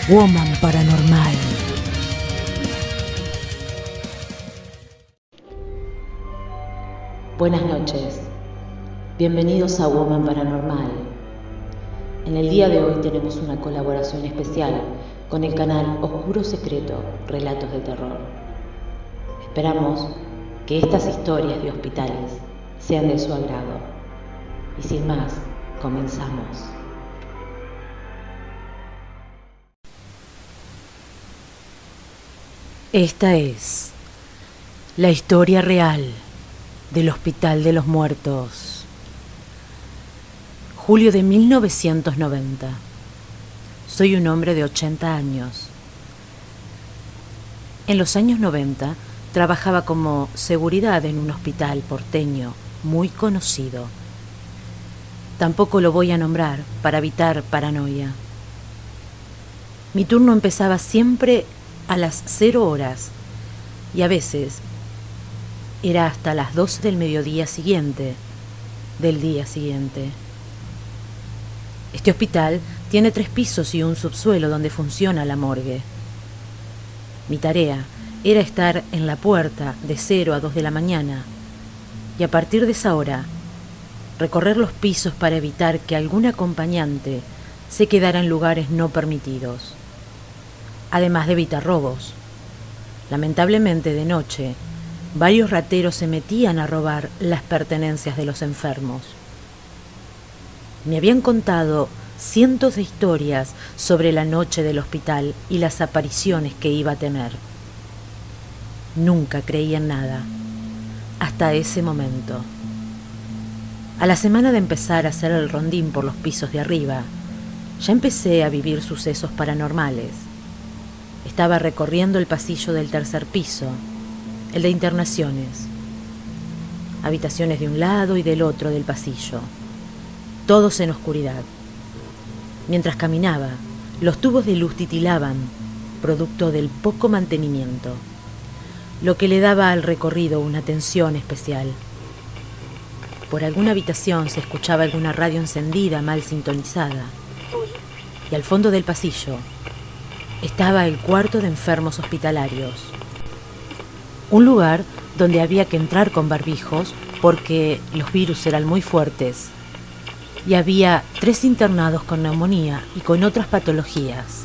Woman Paranormal. Buenas noches, bienvenidos a Woman Paranormal. En el día de hoy tenemos una colaboración especial con el canal Oscuro Secreto, Relatos de Terror. Esperamos que estas historias de hospitales sean de su agrado. Y sin más, comenzamos. Esta es la historia real del Hospital de los Muertos. Julio de 1990. Soy un hombre de 80 años. En los años 90 trabajaba como seguridad en un hospital porteño muy conocido. Tampoco lo voy a nombrar para evitar paranoia. Mi turno empezaba siempre a las 0 horas y a veces era hasta las 12 del mediodía siguiente, del día siguiente. Este hospital tiene 3 pisos y un subsuelo donde funciona la morgue. Mi tarea era estar en la puerta de 0 a 2 de la mañana y a partir de esa hora recorrer los pisos para evitar que algún acompañante se quedara en lugares no permitidos, además de evitar robos. Lamentablemente de noche, varios rateros se metían a robar las pertenencias de los enfermos. Me habían contado cientos de historias sobre la noche del hospital y las apariciones que iba a tener. Nunca creí en nada, hasta ese momento. A la semana de empezar a hacer el rondín por los pisos de arriba, ya empecé a vivir sucesos paranormales. Estaba recorriendo el pasillo del 3er piso, el de internaciones. Habitaciones de un lado y del otro del pasillo, todos en oscuridad. Mientras caminaba, los tubos de luz titilaban, producto del poco mantenimiento, lo que le daba al recorrido una tensión especial. Por alguna habitación se escuchaba alguna radio encendida mal sintonizada, y al fondo del pasillo estaba el cuarto de enfermos hospitalarios, un lugar donde había que entrar con barbijos porque los virus eran muy fuertes y había 3 internados con neumonía y con otras patologías,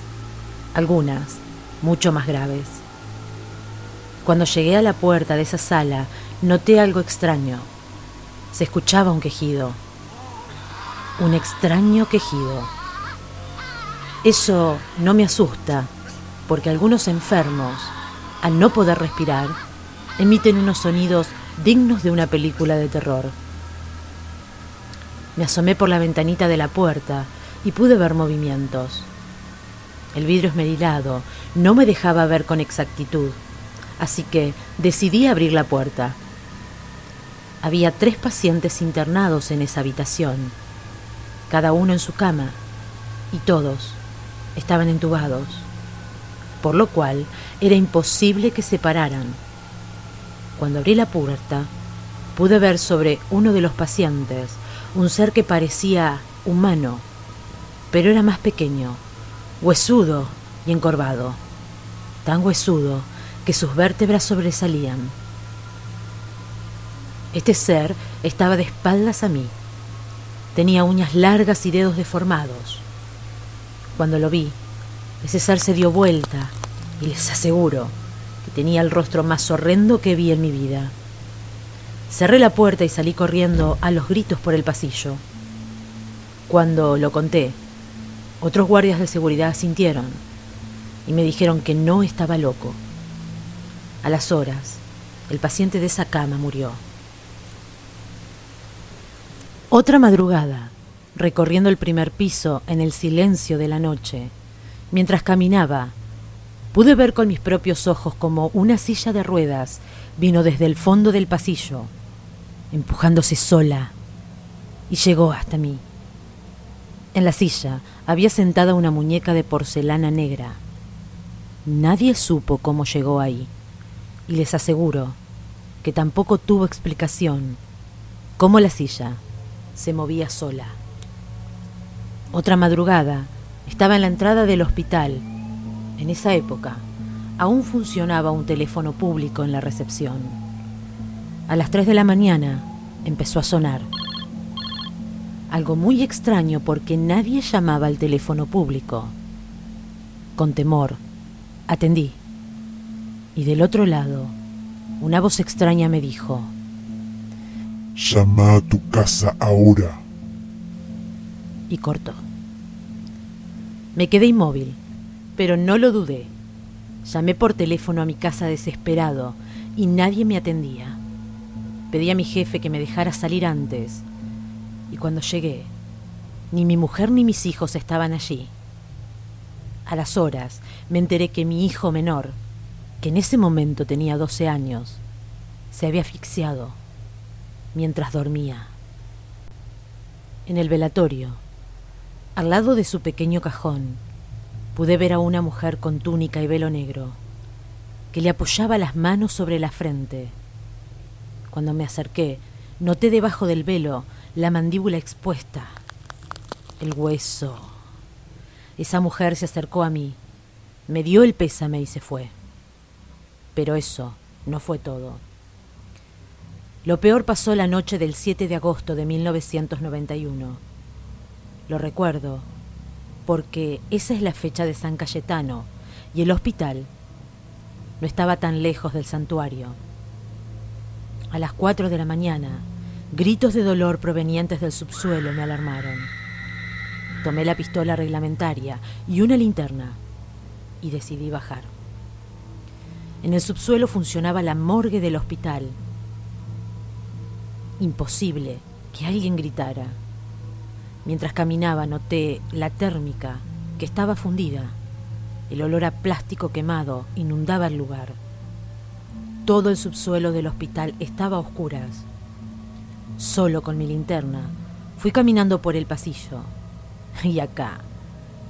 algunas mucho más graves. Cuando llegué a la puerta de esa sala, noté algo extraño. Se escuchaba un quejido, un extraño quejido. Eso no me asusta, porque algunos enfermos, al no poder respirar, emiten unos sonidos dignos de una película de terror. Me asomé por la ventanita de la puerta y pude ver movimientos. El vidrio esmerilado no me dejaba ver con exactitud, así que decidí abrir la puerta. Había 3 pacientes internados en esa habitación, cada uno en su cama, y todos estaban entubados, por lo cual era imposible que se pararan. Cuando abrí la puerta, pude ver sobre uno de los pacientes un ser que parecía humano, pero era más pequeño, huesudo y encorvado, tan huesudo que sus vértebras sobresalían. Este ser estaba de espaldas a mí. Tenía uñas largas y dedos deformados. Cuando lo vi, ese ser se dio vuelta y les aseguro que tenía el rostro más horrendo que vi en mi vida. Cerré la puerta y salí corriendo a los gritos por el pasillo. Cuando lo conté, otros guardias de seguridad asintieron y me dijeron que no estaba loco. A las horas, el paciente de esa cama murió. Otra madrugada, recorriendo el 1er piso en el silencio de la noche, mientras caminaba, pude ver con mis propios ojos como una silla de ruedas vino desde el fondo del pasillo, empujándose sola, y llegó hasta mí. En la silla había sentada una muñeca de porcelana negra. Nadie supo cómo llegó ahí, y les aseguro que tampoco tuvo explicación cómo la silla se movía sola. Otra madrugada estaba en la entrada del hospital En esa época, aún funcionaba un teléfono público en la recepción. A las 3 de la mañana empezó a sonar. Algo muy extraño porque nadie llamaba al teléfono público. Con temor, atendí. Y del otro lado, una voz extraña me dijo: «Llama a tu casa ahora». Y cortó. Me quedé inmóvil, pero no lo dudé. Llamé por teléfono a mi casa desesperado y nadie me atendía. Pedí a mi jefe que me dejara salir antes. Y cuando llegué, ni mi mujer ni mis hijos estaban allí. A las horas me enteré que mi hijo menor, que en ese momento tenía 12 años, se había asfixiado mientras dormía. En el velatorio, al lado de su pequeño cajón, pude ver a una mujer con túnica y velo negro, que le apoyaba las manos sobre la frente. Cuando me acerqué, noté debajo del velo la mandíbula expuesta, el hueso. Esa mujer se acercó a mí, me dio el pésame y se fue. Pero eso no fue todo. Lo peor pasó la noche del 7 de agosto de 1991. Lo recuerdo porque esa es la fecha de San Cayetano y el hospital no estaba tan lejos del santuario. A las 4 de la mañana, gritos de dolor provenientes del subsuelo me alarmaron. Tomé la pistola reglamentaria y una linterna y decidí bajar. En el subsuelo funcionaba la morgue del hospital. Imposible que alguien gritara. Mientras caminaba noté la térmica que estaba fundida. El olor a plástico quemado inundaba el lugar. Todo el subsuelo del hospital estaba a oscuras. Solo con mi linterna fui caminando por el pasillo. Y acá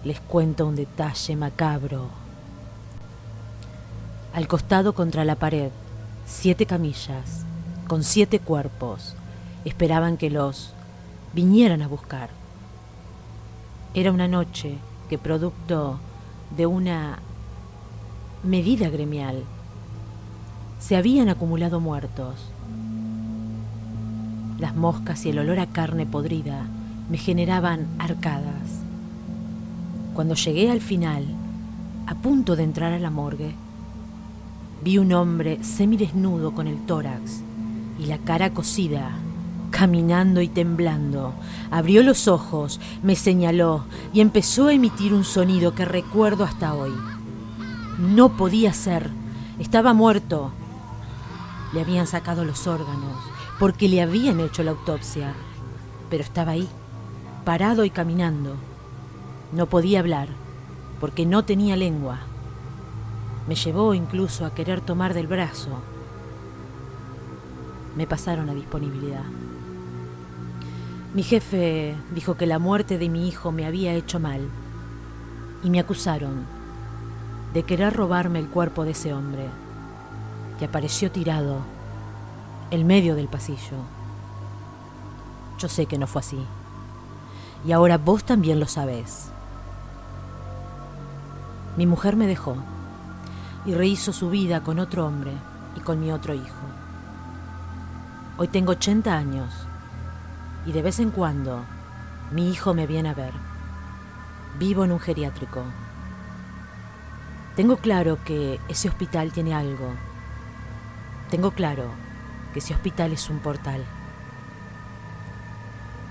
les cuento un detalle macabro. Al costado contra la pared, 7 camillas con 7 cuerpos esperaban que los vinieran a buscar. Era una noche que, producto de una medida gremial, se habían acumulado muertos. Las moscas y el olor a carne podrida me generaban arcadas. Cuando llegué al final, a punto de entrar a la morgue, vi un hombre semidesnudo con el tórax y la cara cocida, caminando y temblando. Abrió los ojos, me señaló y empezó a emitir un sonido que recuerdo hasta hoy. No podía ser, estaba muerto. Le habían sacado los órganos porque le habían hecho la autopsia, pero estaba ahí, parado y caminando. No podía hablar porque no tenía lengua. Me llevó incluso a querer tomar del brazo. Me pasaron a disponibilidad. Mi jefe dijo que la muerte de mi hijo me había hecho mal y me acusaron de querer robarme el cuerpo de ese hombre que apareció tirado en medio del pasillo. Yo sé que no fue así y ahora vos también lo sabés. Mi mujer me dejó y rehizo su vida con otro hombre y con mi otro hijo. Hoy tengo 80 años y de vez en cuando mi hijo me viene a ver. Vivo en un geriátrico. Tengo claro que ese hospital tiene algo. Tengo claro que ese hospital es un portal.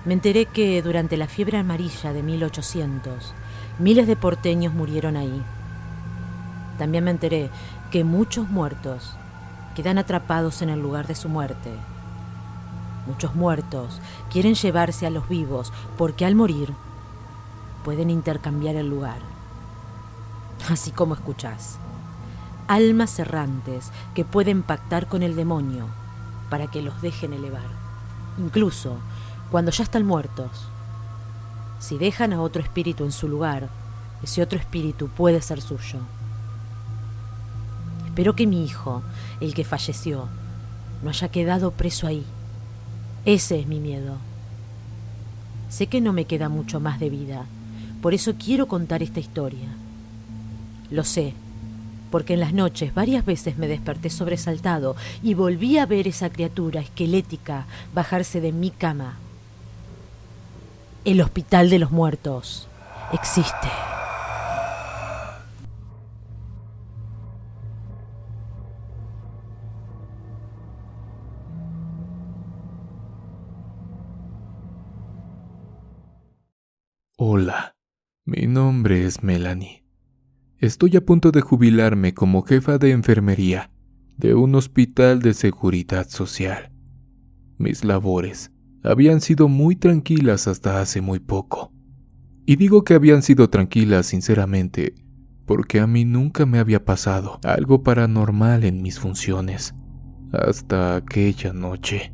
Me enteré que durante la fiebre amarilla de 1800, miles de porteños murieron ahí. También me enteré que muchos muertos quedan atrapados en el lugar de su muerte. Muchos muertos quieren llevarse a los vivos porque al morir pueden intercambiar el lugar. Así como escuchás. Almas errantes que pueden pactar con el demonio para que los dejen elevar. Incluso cuando ya están muertos. Si dejan a otro espíritu en su lugar, ese otro espíritu puede ser suyo. Espero que mi hijo, el que falleció, no haya quedado preso ahí. Ese es mi miedo. Sé que no me queda mucho más de vida, por eso quiero contar esta historia. Lo sé, porque en las noches varias veces me desperté sobresaltado y volví a ver esa criatura esquelética bajarse de mi cama. El Hospital de los Muertos existe. Hola, mi nombre es Melanie. Estoy a punto de jubilarme como jefa de enfermería de un hospital de seguridad social. Mis labores habían sido muy tranquilas hasta hace muy poco. Y digo que habían sido tranquilas sinceramente porque a mí nunca me había pasado algo paranormal en mis funciones, hasta aquella noche.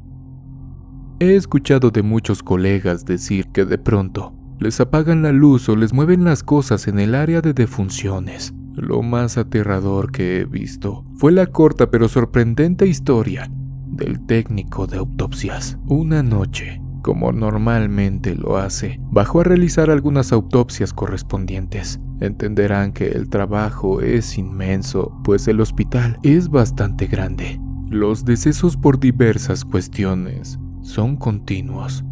He escuchado de muchos colegas decir que de pronto les apagan la luz o les mueven las cosas en el área de defunciones. Lo más aterrador que he visto fue la corta pero sorprendente historia del técnico de autopsias. Una noche, como normalmente lo hace, bajó a realizar algunas autopsias correspondientes. Entenderán que el trabajo es inmenso, pues el hospital es bastante grande. Los decesos por diversas cuestiones son continuos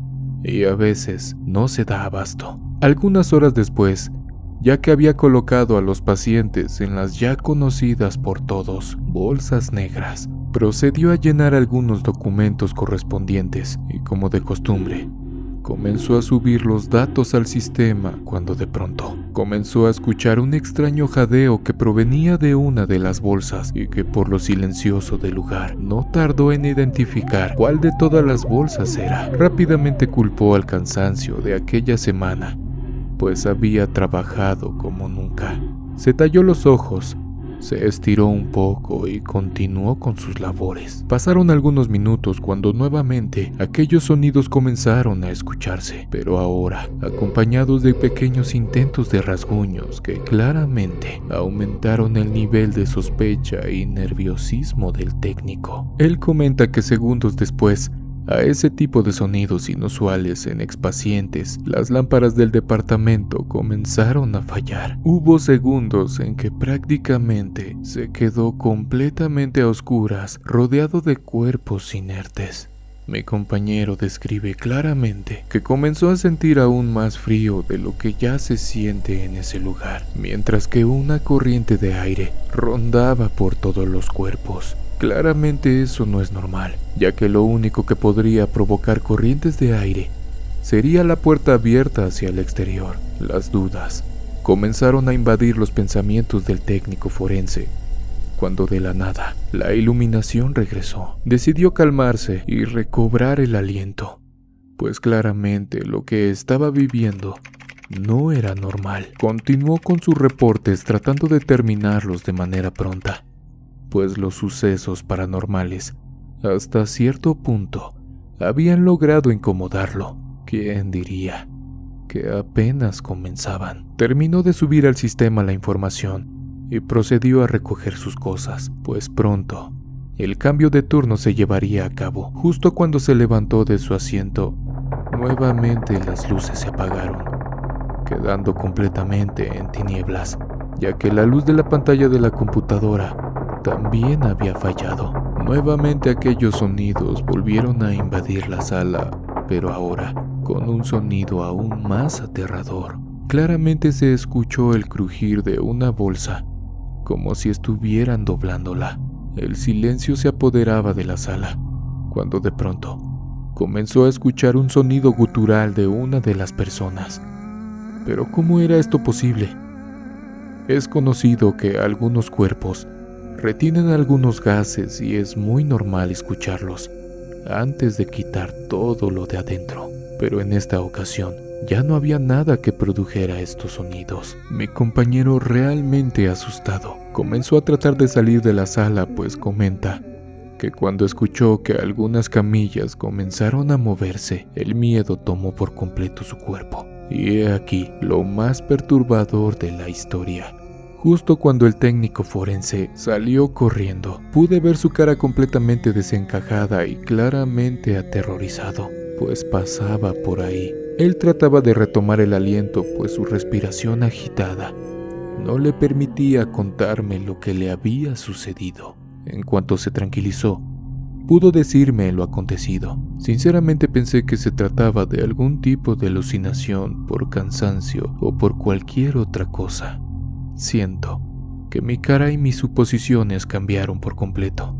y a veces no se da abasto. Algunas horas después, ya que había colocado a los pacientes en las ya conocidas por todos bolsas negras, procedió a llenar algunos documentos correspondientes y, como de costumbre, comenzó a subir los datos al sistema cuando de pronto comenzó a escuchar un extraño jadeo que provenía de una de las bolsas y que por lo silencioso del lugar no tardó en identificar cuál de todas las bolsas era. Rápidamente culpó al cansancio de aquella semana, pues había trabajado como nunca. Se talló los ojos, se estiró un poco y continuó con sus labores. Pasaron algunos minutos cuando nuevamente aquellos sonidos comenzaron a escucharse, pero ahora acompañados de pequeños intentos de rasguños que claramente aumentaron el nivel de sospecha y nerviosismo del técnico. Él comenta que segundos después, a ese tipo de sonidos inusuales en expacientes, las lámparas del departamento comenzaron a fallar. Hubo segundos en que prácticamente se quedó completamente a oscuras, rodeado de cuerpos inertes. Mi compañero describe claramente que comenzó a sentir aún más frío de lo que ya se siente en ese lugar, mientras que una corriente de aire rondaba por todos los cuerpos. Claramente eso no es normal, ya que lo único que podría provocar corrientes de aire sería la puerta abierta hacia el exterior. Las dudas comenzaron a invadir los pensamientos del técnico forense, cuando de la nada la iluminación regresó. Decidió calmarse y recobrar el aliento, pues claramente lo que estaba viviendo no era normal. Continuó con sus reportes tratando de terminarlos de manera pronta, pues los sucesos paranormales, hasta cierto punto, habían logrado incomodarlo. ¿Quién diría que apenas comenzaban? Terminó de subir al sistema la información y procedió a recoger sus cosas, pues pronto el cambio de turno se llevaría a cabo. Justo cuando se levantó de su asiento, nuevamente las luces se apagaron, quedando completamente en tinieblas, ya que la luz de la pantalla de la computadora también había fallado. Nuevamente aquellos sonidos volvieron a invadir la sala, pero ahora con un sonido aún más aterrador. Claramente se escuchó el crujir de una bolsa, como si estuvieran doblándola. El silencio se apoderaba de la sala, cuando de pronto comenzó a escuchar un sonido gutural de una de las personas. Pero ¿cómo era esto posible? Es conocido que algunos cuerpos retienen algunos gases y es muy normal escucharlos antes de quitar todo lo de adentro. Pero en esta ocasión ya no había nada que produjera estos sonidos. Mi compañero, realmente asustado, comenzó a tratar de salir de la sala, pues comenta que cuando escuchó que algunas camillas comenzaron a moverse, el miedo tomó por completo su cuerpo. Y he aquí lo más perturbador de la historia. Justo cuando el técnico forense salió corriendo, pude ver su cara completamente desencajada y claramente aterrorizado, pues pasaba por ahí. Él trataba de retomar el aliento, pues su respiración agitada no le permitía contarme lo que le había sucedido. En cuanto se tranquilizó, pudo decirme lo acontecido. Sinceramente pensé que se trataba de algún tipo de alucinación por cansancio o por cualquier otra cosa. Siento que mi cara y mis suposiciones cambiaron por completo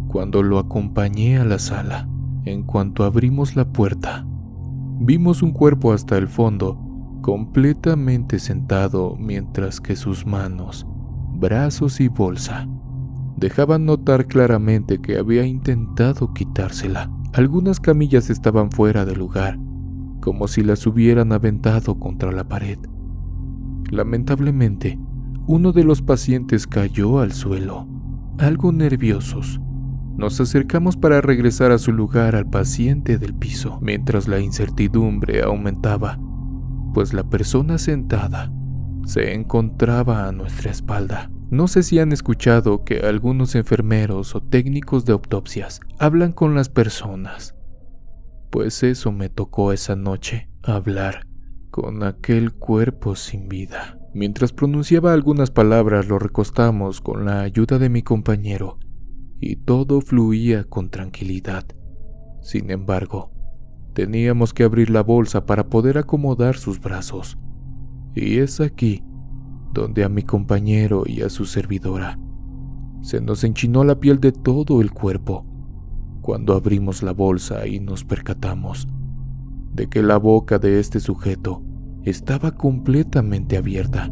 cuando lo acompañé a la sala. En cuanto abrimos la puerta, vimos un cuerpo hasta el fondo, completamente sentado, mientras que sus manos, brazos y bolsa dejaban notar claramente que había intentado quitársela. Algunas camillas estaban fuera de lugar, como si las hubieran aventado contra la pared. Lamentablemente, uno de los pacientes cayó al suelo. Algo nerviosos, nos acercamos para regresar a su lugar al paciente del piso, mientras la incertidumbre aumentaba, pues la persona sentada se encontraba a nuestra espalda. No sé si han escuchado que algunos enfermeros o técnicos de autopsias hablan con las personas. Pues eso me tocó esa noche, hablar con aquel cuerpo sin vida. Mientras pronunciaba algunas palabras, lo recostamos con la ayuda de mi compañero y todo fluía con tranquilidad. Sin embargo, teníamos que abrir la bolsa para poder acomodar sus brazos. Y es aquí donde a mi compañero y a su servidora se nos enchinó la piel de todo el cuerpo cuando abrimos la bolsa y nos percatamos de que la boca de este sujeto estaba completamente abierta.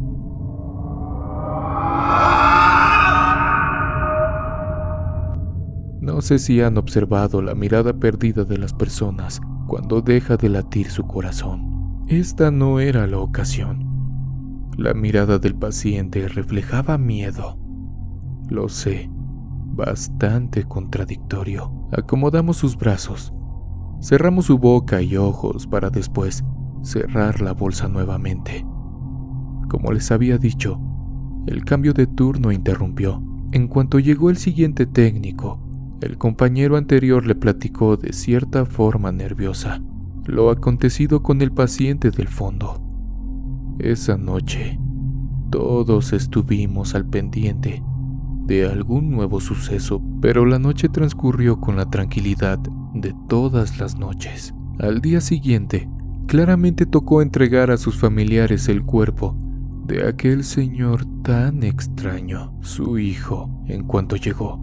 No sé si han observado la mirada perdida de las personas cuando deja de latir su corazón. Esta no era la ocasión. La mirada del paciente reflejaba miedo. Lo sé, bastante contradictorio. Acomodamos sus brazos, cerramos su boca y ojos para después cerrar la bolsa nuevamente. Como les había dicho, el cambio de turno interrumpió. En cuanto llegó el siguiente técnico, el compañero anterior le platicó de cierta forma nerviosa lo acontecido con el paciente del fondo. Esa noche, todos estuvimos al pendiente de algún nuevo suceso, pero la noche transcurrió con la tranquilidad de todas las noches. Al día siguiente, claramente tocó entregar a sus familiares el cuerpo de aquel señor tan extraño. Su hijo, en cuanto llegó,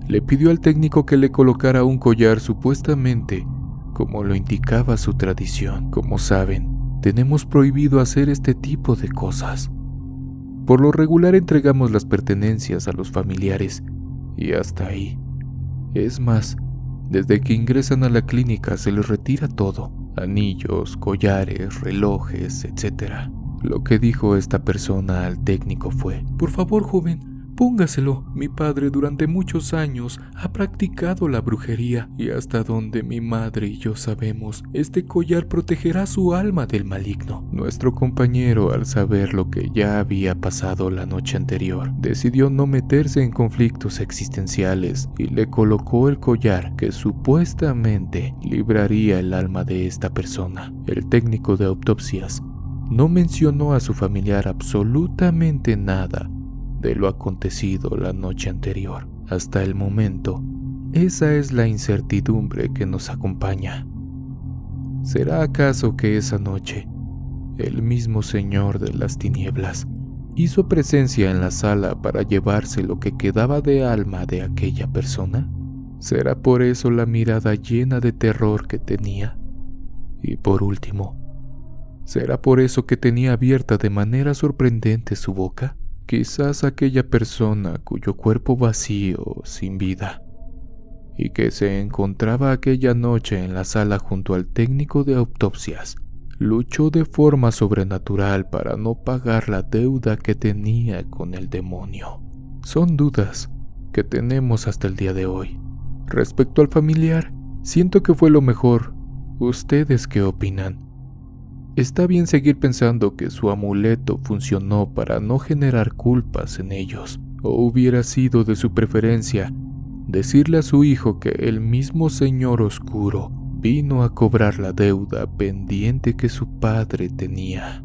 le pidió al técnico que le colocara un collar supuestamente como lo indicaba su tradición. Como saben, tenemos prohibido hacer este tipo de cosas. Por lo regular entregamos las pertenencias a los familiares y hasta ahí. Es más, desde que ingresan a la clínica se les retira todo: anillos, collares, relojes, etc. Lo que dijo esta persona al técnico fue: por favor, joven, póngaselo. Mi padre durante muchos años ha practicado la brujería y hasta donde mi madre y yo sabemos, este collar protegerá su alma del maligno. Nuestro compañero, al saber lo que ya había pasado la noche anterior, decidió no meterse en conflictos existenciales y le colocó el collar que supuestamente libraría el alma de esta persona. El técnico de autopsias no mencionó a su familiar absolutamente nada de lo acontecido la noche anterior. Hasta el momento, esa es la incertidumbre que nos acompaña. ¿Será acaso que esa noche el mismo señor de las tinieblas hizo presencia en la sala para llevarse lo que quedaba de alma de aquella persona? ¿Será por eso la mirada llena de terror que tenía? Y por último, ¿será por eso que tenía abierta de manera sorprendente su boca? Quizás aquella persona cuyo cuerpo vacío, sin vida, y que se encontraba aquella noche en la sala junto al técnico de autopsias, luchó de forma sobrenatural para no pagar la deuda que tenía con el demonio. Son dudas que tenemos hasta el día de hoy. Respecto al familiar, siento que fue lo mejor. ¿Ustedes qué opinan? Está bien seguir pensando que su amuleto funcionó para no generar culpas en ellos, o hubiera sido de su preferencia decirle a su hijo que el mismo señor oscuro vino a cobrar la deuda pendiente que su padre tenía.